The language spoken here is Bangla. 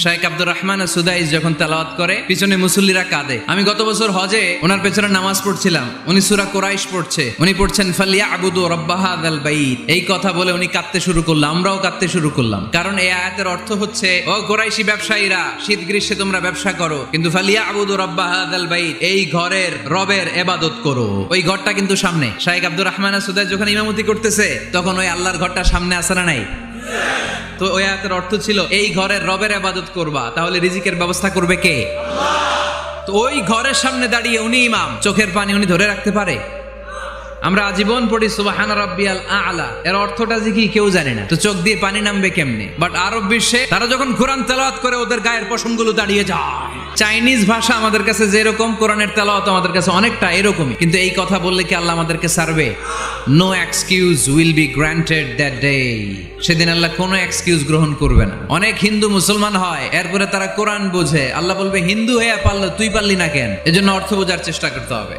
শাইখ আব্দুর রহমান সুদাইস যখন তেলাওয়াত করে পিছনে মুসল্লিরা কাঁদে। আমি গত বছর হজে ওনার পেছনে নামাজ পড়ছিলাম, উনি সূরা কুরাইশ পড়ছে, উনি পড়ছেন ফালিয়াবুদু রাব্বা হাযাল বাইত। এই কথা বলে উনি কাঁদতে শুরু করলো, আমরাও কাঁদতে শুরু করলাম। কারণ এই আয়াতের অর্থ হচ্ছে, ও কুরাইশি ব্যবসায়ীরা, শীত গ্রীষ্মে তোমরা ব্যবসা করো, কিন্তু ফালিয়াবুদু রাব্বা হাযাল বাইত, এই ঘরের রবের ইবাদত করো। ওই ঘরটা কিন্তু সামনে। শাইখ আব্দুর রহমান সুদাইস যখন ইমামতি করতেছে তখন ওই আল্লাহর ঘরটা সামনে আছে না নাই? তো ওই আয়াতের অর্থ ছিল এই ঘরের রবের ইবাদত করবা, তাহলে রিজিকের ব্যবস্থা করবে কে? আল্লাহ। তো ওই ঘরের সামনে দাঁড়িয়ে উনি ইমাম, চোখের পানি উনি ধরে রাখতে পারে? আমরা আজীবন পড়ি সুবহান রাব্বিয়াল আ'লা, এর অর্থটা যে কি কেউ জানে না, তো চোখ দিয়ে পানি নামবে কেমনে? বাট আরব বিশ্বে তারা যখন কোরআন তেলাওয়াত করে ওদের গায়ের পশমগুলো দাঁড়িয়ে যায়। চাইনিজ ভাষা আমাদের কাছে যেরকম, কোরআনের তেলাওয়াত আমাদের কাছে অনেকটা এরকমই। কিন্তু এই কথা বললে কি আল্লাহ আমাদেরকে ছাড়বে? No excuse will be granted that day. সেদিন আল্লাহ কোনো এক্সকিউজ গ্রহণ করবে না। অনেক হিন্দু মুসলমান হয়, এরপরে তারা কোরআন বোঝে, আল্লাহ বলবে হিন্দু হয়ে পারলো, তুই পারলি না কেন? এজন্য অর্থ বোঝার চেষ্টা করতে হবে।